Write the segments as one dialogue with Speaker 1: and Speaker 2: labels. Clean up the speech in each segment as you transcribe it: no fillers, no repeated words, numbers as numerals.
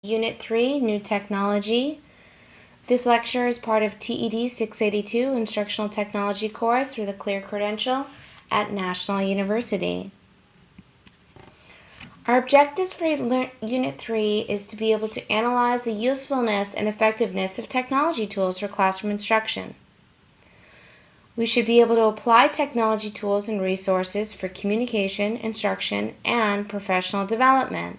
Speaker 1: Unit 3, New Technology. This lecture is part of TED 682 Instructional Technology course for the Clear Credential at National University. Our objectives for Unit 3 is to be able to analyze the usefulness and effectiveness of technology tools for classroom instruction. We should be able to apply technology tools and resources for communication, instruction, and professional development.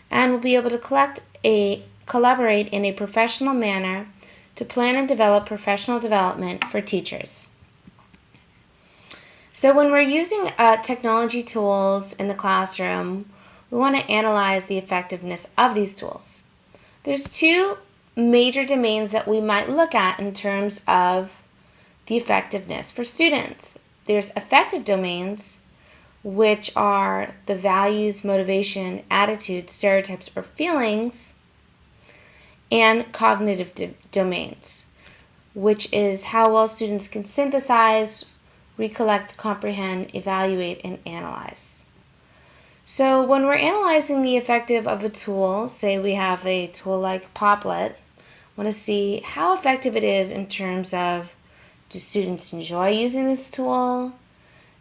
Speaker 1: And we'll be able to collaborate in a professional manner to plan and develop professional development for teachers. So when we're using technology tools in the classroom, we want to analyze the effectiveness of these tools. There's two major domains that we might look at in terms of the effectiveness for students. There's affective domains, which are the values, motivation, attitudes, stereotypes, or feelings, and cognitive domains, which is how well students can synthesize, recollect, comprehend, evaluate, and analyze. So when we're analyzing the effective of a tool, say we have a tool like Poplet, want to see how effective it is in terms of, do students enjoy using this tool?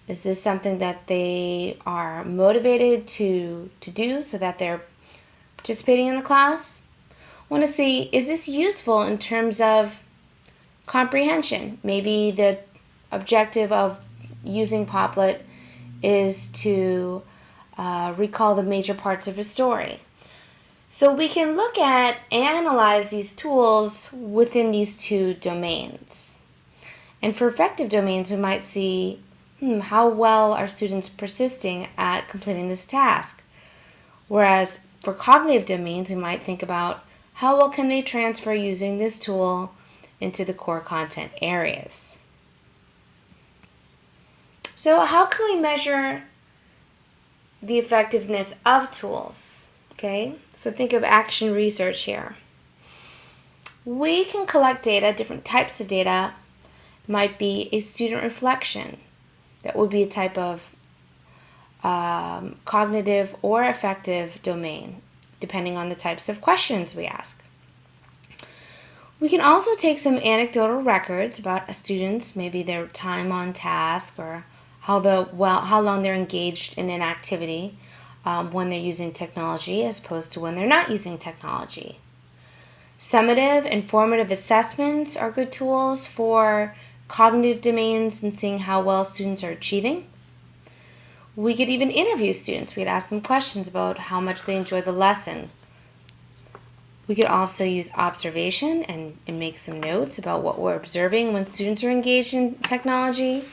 Speaker 1: Is this something that they are motivated to do so that they're participating in the class? Want to see, is this useful in terms of comprehension? Maybe the objective of using Poplet is to recall the major parts of a story. So we can look at, analyze these tools within these two domains. And for effective domains, we might see how well are students persisting at completing this task. Whereas for cognitive domains, we might think about how well can they transfer using this tool into the core content areas. So how can we measure the effectiveness of tools? Okay, so think of action research here. We can collect data, different types of data. Might be a student reflection. That would be a type of cognitive or affective domain, depending on the types of questions we ask. We can also take some anecdotal records about a student's, maybe their time on task or how long they're engaged in an activity when they're using technology as opposed to when they're not using technology. Summative, informative assessments are good tools for cognitive domains and seeing how well students are achieving. We could even interview students. We could ask them questions about how much they enjoy the lesson. We could also use observation and make some notes about what we're observing when students are engaged in technology.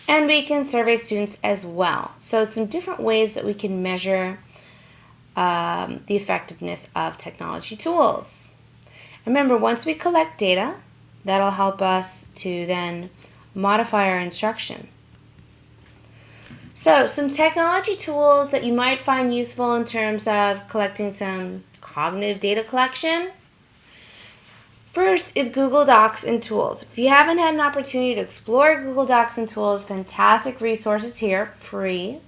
Speaker 1: And we can survey students as well. So some different ways that we can measure the effectiveness of technology tools. Remember, once we collect data, that'll help us to then modify our instruction. So some technology tools that you might find useful in terms of collecting some cognitive data collection. First is Google Docs and Tools. If you haven't had an opportunity to explore Google Docs and Tools, fantastic resources here, free.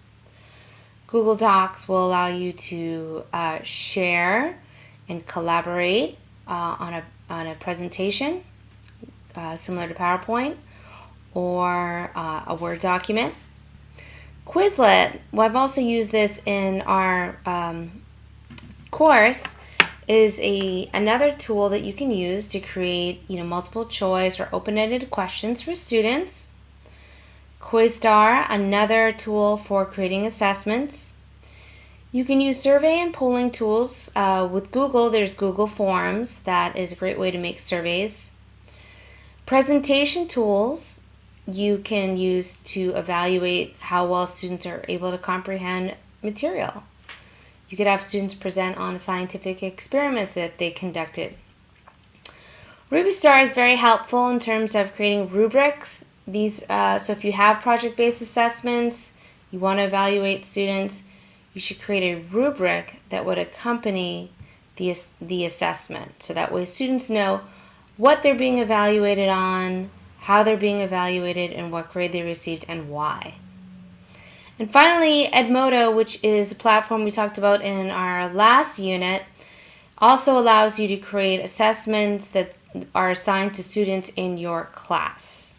Speaker 1: Google Docs will allow you to share and collaborate on a presentation, similar to PowerPoint, or a Word document. Quizlet, well, I've also used this in our course, is another tool that you can use to create multiple choice or open-ended questions for students. Quizstar, another tool for creating assessments. You can use survey and polling tools. With Google, there's Google Forms. That is a great way to make surveys. Presentation tools you can use to evaluate how well students are able to comprehend material. You could have students present on scientific experiments that they conducted. RubyStar is very helpful in terms of creating rubrics. So if you have project-based assessments, you want to evaluate students, you should create a rubric that would accompany the assessment. So that way students know what they're being evaluated on, how they're being evaluated, and what grade they received and why. And finally, Edmodo, which is a platform we talked about in our last unit, Also allows you to create assessments that are assigned to students in your class.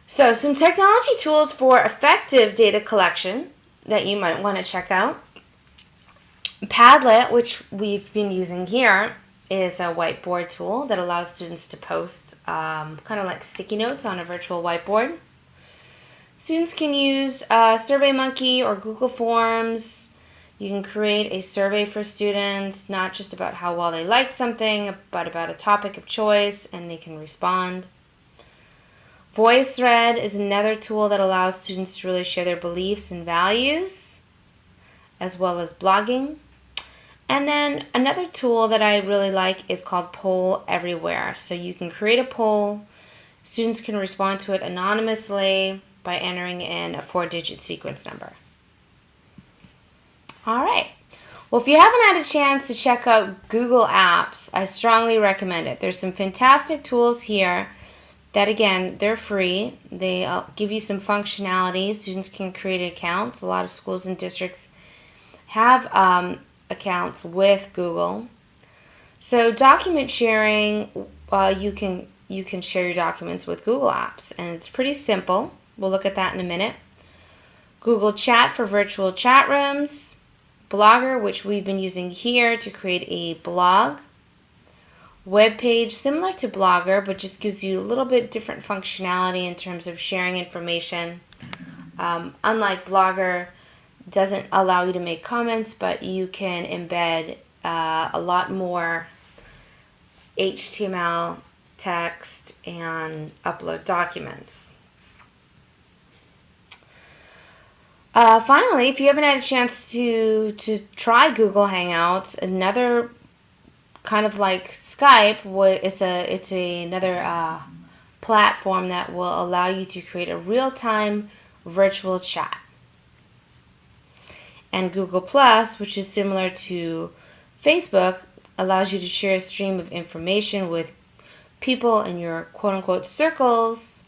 Speaker 1: So some technology tools for effective data collection that you might want to check out. Padlet, which we've been using here, is a whiteboard tool that allows students to post kind of like sticky notes on a virtual whiteboard. Students can use SurveyMonkey or Google Forms. You can create a survey for students, not just about how well they like something, but about a topic of choice, and they can respond. VoiceThread is another tool that allows students to really share their beliefs and values, as well as blogging. And then another tool that I really like is called Poll Everywhere. So you can create a poll. Students can respond to it anonymously by entering in a 4-digit sequence number. All right. Well, if you haven't had a chance to check out Google Apps, I strongly recommend it. There's some fantastic tools here that, again, they're free. They give you some functionality. Students can create accounts. A lot of schools and districts have accounts with Google. So document sharing, you can share your documents with Google Apps, and it's pretty simple. We'll look at that in a minute. Google Chat for virtual chat rooms. Blogger, which we've been using here to create a blog. Web page, similar to Blogger, but just gives you a little bit different functionality in terms of sharing information. Unlike Blogger, doesn't allow you to make comments, but you can embed a lot more HTML text and upload documents. Finally, if you haven't had a chance to try Google Hangouts, another kind of like Skype, it's another platform that will allow you to create a real-time virtual chat. And Google Plus, which is similar to Facebook, allows you to share a stream of information with people in your quote-unquote circles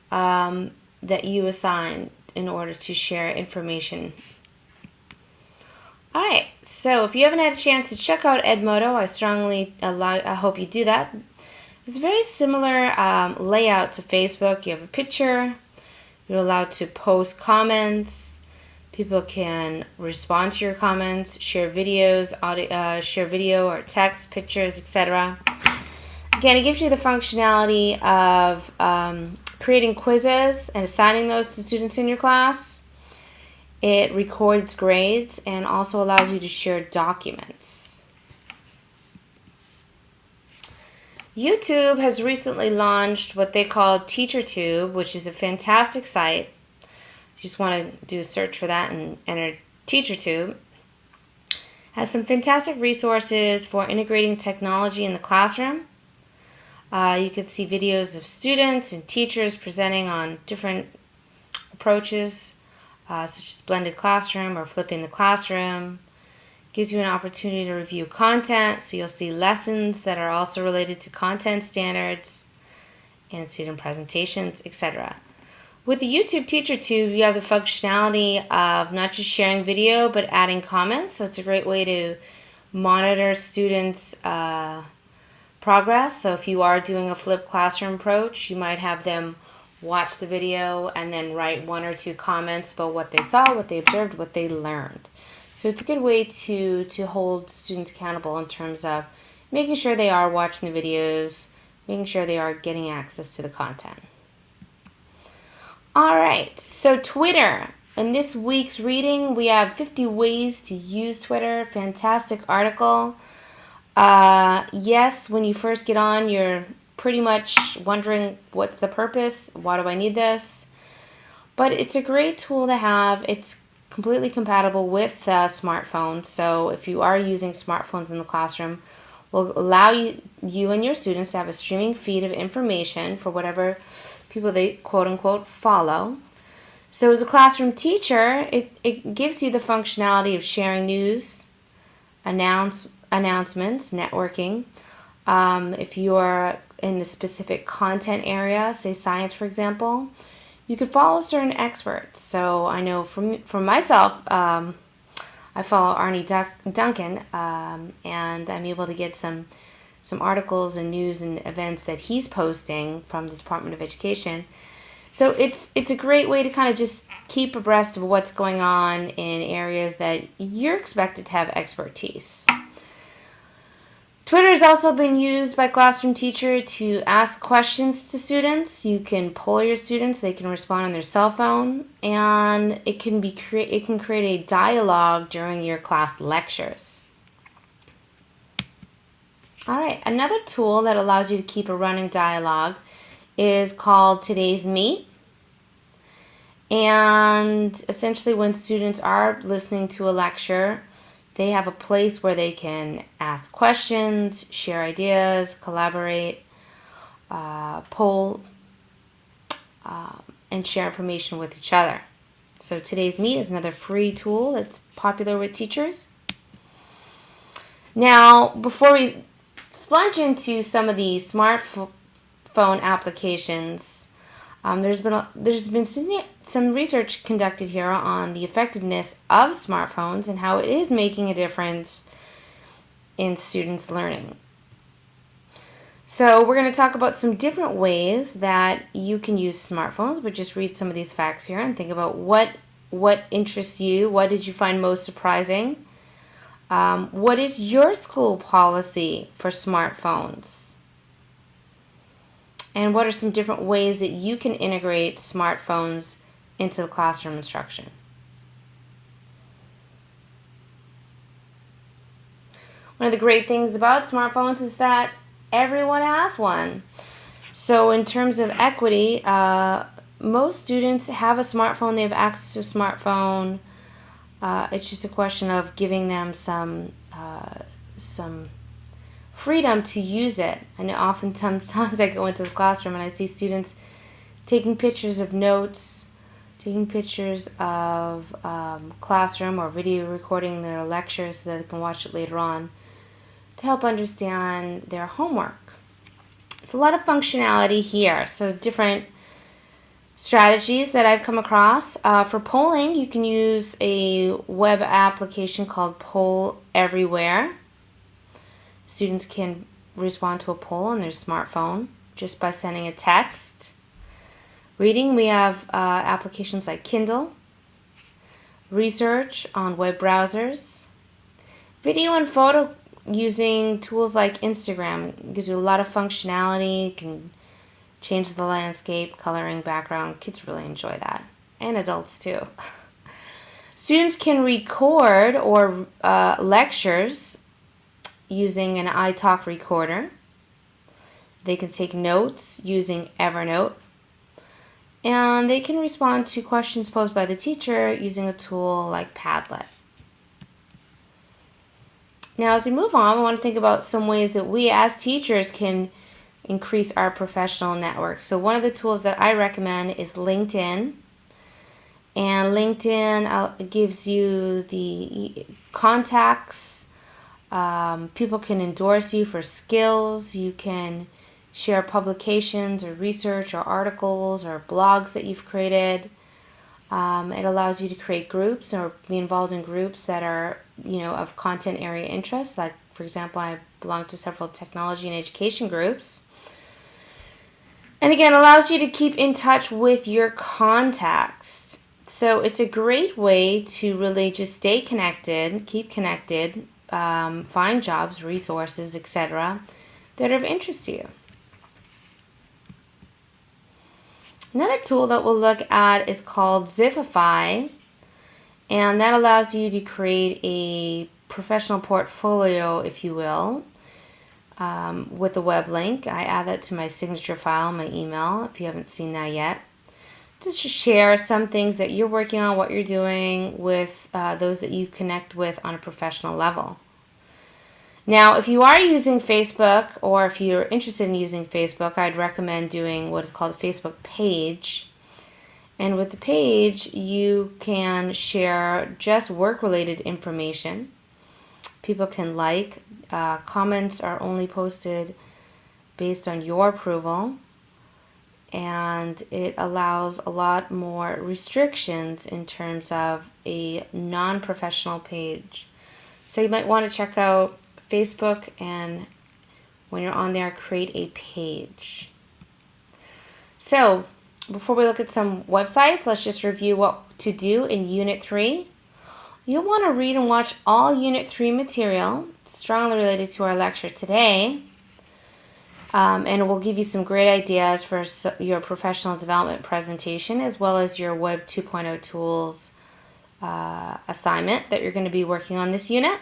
Speaker 1: that you assign in order to share information. Alright, so if you haven't had a chance to check out Edmodo, I hope you do that. It's a very similar layout to Facebook. You have a picture, you're allowed to post comments. People can respond to your comments, share videos, share video or text, pictures, etc. Again, it gives you the functionality of creating quizzes and assigning those to students in your class. It records grades and also allows you to share documents. YouTube has recently launched what they call TeacherTube, which is a fantastic site. You just want to do a search for that and enter TeacherTube. Has some fantastic resources for integrating technology in the classroom. You can see videos of students and teachers presenting on different approaches, such as blended classroom or flipping the classroom. Gives you an opportunity to review content, so you'll see lessons that are also related to content standards and student presentations, etc. With the YouTube TeacherTube, you have the functionality of not just sharing video, but adding comments. So it's a great way to monitor students' progress. So if you are doing a flipped classroom approach, you might have them watch the video and then write 1 or 2 comments about what they saw, what they observed, what they learned. So it's a good way to hold students accountable in terms of making sure they are watching the videos, making sure they are getting access to the content. Alright, so Twitter. In this week's reading, we have 50 ways to use Twitter. Fantastic article. Yes, when you first get on, you're pretty much wondering what's the purpose, why do I need this? But it's a great tool to have. It's completely compatible with smartphones. So if you are using smartphones in the classroom, will allow you and your students to have a streaming feed of information for whatever people they quote-unquote follow. So as a classroom teacher, it gives you the functionality of sharing news, announcements, networking. If you're in a specific content area, say science for example, you could follow certain experts. So I know for myself, I I follow Duncan, and I'm able to get some articles and news and events that he's posting from the Department of Education. So it's a great way to kind of just keep abreast of what's going on in areas that you're expected to have expertise. Twitter has also been used by classroom teachers to ask questions to students. You can poll your students; they can respond on their cell phone, and it can create a dialogue during your class lectures. All right, another tool that allows you to keep a running dialogue is called Today's Meet. And essentially, when students are listening to a lecture, they have a place where they can ask questions, share ideas, collaborate, poll, and share information with each other. So Today's Meet is another free tool that's popular with teachers. Now, before we plunge into some of the smartphone applications, there's been some research conducted here on the effectiveness of smartphones and how it is making a difference in students' learning. So we're going to talk about some different ways that you can use smartphones, but just read some of these facts here and think about what interests you. What did you find most surprising? What is your school policy for smartphones? And what are some different ways that you can integrate smartphones into the classroom instruction? One of the great things about smartphones is that everyone has one. So in terms of equity, most students have a smartphone. They have access to a smartphone. It's just a question of giving them some freedom to use it. And sometimes I go into the classroom and I see students taking pictures of notes, taking pictures of classroom or video recording their lectures so that they can watch it later on to help understand their homework. It's a lot of functionality here, so different strategies that I've come across. For polling, you can use a web application called Poll Everywhere. Students can respond to a poll on their smartphone just by sending a text. Reading, we have applications like Kindle. Research on web browsers. Video and photo using tools like Instagram gives you a lot of functionality. You can change the landscape, coloring, background. Kids really enjoy that, and adults too. Students can record or lectures using an iTalk recorder. They can take notes using Evernote. And they can respond to questions posed by the teacher using a tool like Padlet. Now, as we move on, we want to think about some ways that we as teachers can increase our professional network. So one of the tools that I recommend is LinkedIn. And LinkedIn gives you the contacts. People can endorse you for skills. You can share publications or research or articles or blogs that you've created. It allows you to create groups or be involved in groups that are, of content area interest. Like, for example, I belong to several technology and education groups. And again, allows you to keep in touch with your contacts. So it's a great way to really just stay connected, keep connected, find jobs, resources, etc. that are of interest to you. Another tool that we'll look at is called Vizify, and that allows you to create a professional portfolio, if you will, with a web link. I add that to my signature file, my email, if you haven't seen that yet. Just to share some things that you're working on, what you're doing with those that you connect with on a professional level. Now, if you are using Facebook, or if you're interested in using Facebook, I'd recommend doing what is called a Facebook page. And with the page, you can share just work-related information. People can like. Comments are only posted based on your approval. and it allows a lot more restrictions in terms of a non-professional page. So you might want to check out Facebook, and when you're on there, create a page. So before we look at some websites, let's just review what to do in Unit 3. You'll want to read and watch all Unit 3 material strongly related to our lecture today, and it will give you some great ideas for your professional development presentation, as well as your Web 2.0 tools assignment that you're going to be working on this unit.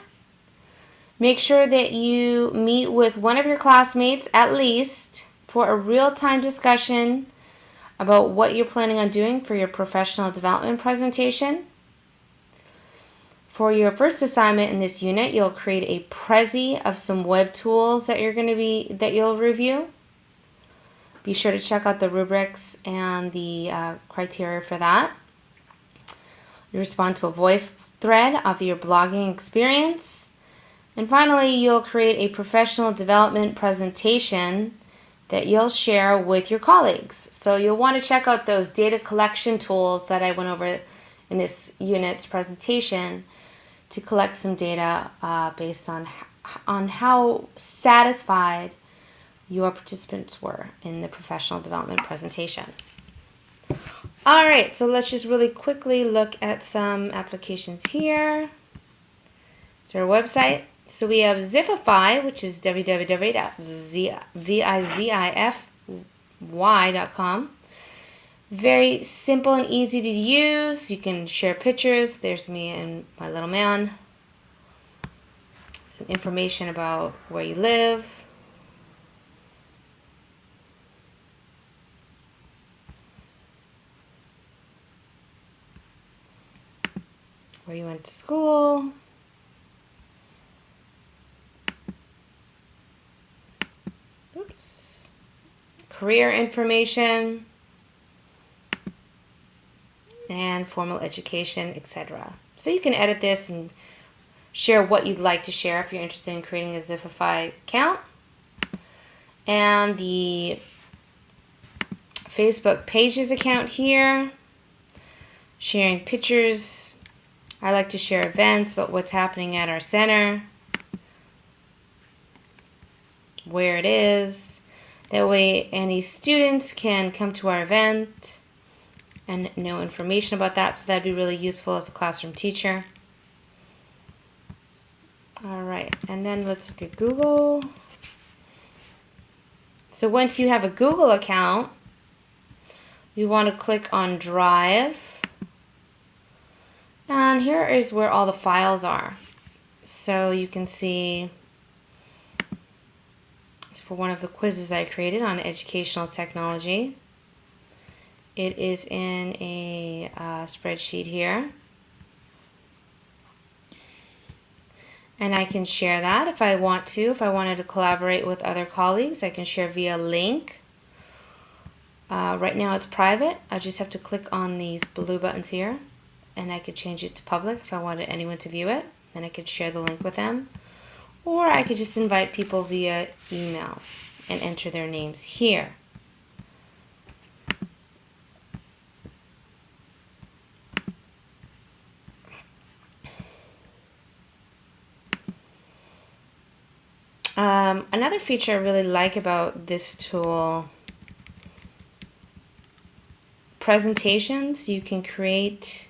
Speaker 1: Make sure that you meet with one of your classmates at least for a real-time discussion about what you're planning on doing for your professional development presentation. For your first assignment in this unit, you'll create a Prezi of some web tools that you'll review. Be sure to check out the rubrics and the criteria for that. You respond to a voice thread of your blogging experience. And finally, you'll create a professional development presentation that you'll share with your colleagues. So you'll want to check out those data collection tools that I went over in this unit's presentation to collect some data based on how satisfied your participants were in the professional development presentation. All right, so let's just really quickly look at some applications here. So our website. So we have Vizify, which is www.vizify.com. Very simple and easy to use. You can share pictures. There's me and my little man. Some information about where you live. Where you went to school. Oops. Career information. And formal education, etc. So you can edit this and share what you'd like to share if you're interested in creating a Vizify account. And the Facebook Pages account here, sharing pictures. I like to share events about what's happening at our center, where it is. That way any students can come to our event and know information about that, so that'd be really useful as a classroom teacher. All right, and then let's look at Google. So once you have a Google account, you want to click on Drive, and here is where all the files are. So you can see for one of the quizzes I created on educational technology, it is in a spreadsheet here. And I can share that if I want to. If I wanted to collaborate with other colleagues, I can share via link. Right now it's private. I just have to click on these blue buttons here, and I could change it to public if I wanted anyone to view it. Then I could share the link with them. Or I could just invite people via email and enter their names here. Another feature I really like about this tool, presentations. You can create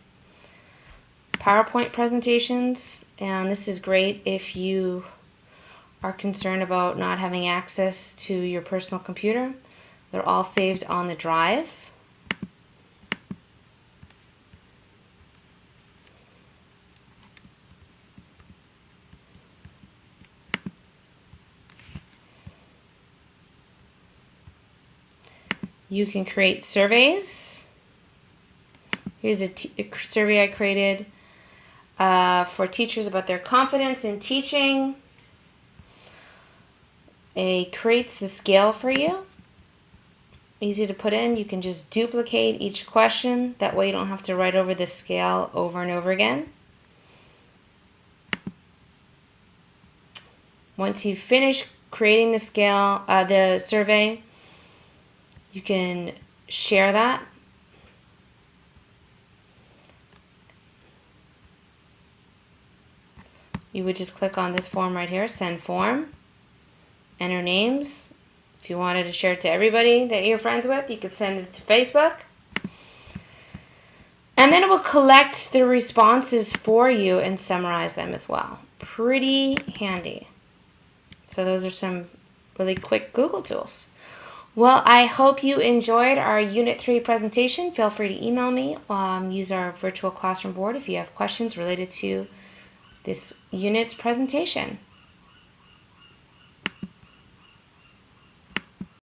Speaker 1: PowerPoint presentations, and this is great if you are concerned about not having access to your personal computer. They're all saved on the drive. You can create surveys. Here's a survey I created for teachers about their confidence in teaching. It creates the scale for you. Easy to put in. You can just duplicate each question. That way you don't have to write over the scale over and over again. Once you finish creating the scale, the survey, you can share that. You would just click on this form right here, send form, enter names. If you wanted to share it to everybody that you're friends with, you could send it to Facebook. And then it will collect the responses for you and summarize them as well. Pretty handy. So those are some really quick Google tools. Well, I hope you enjoyed our Unit 3 presentation. Feel free to email me. Use our virtual classroom board if you have questions related to this unit's presentation.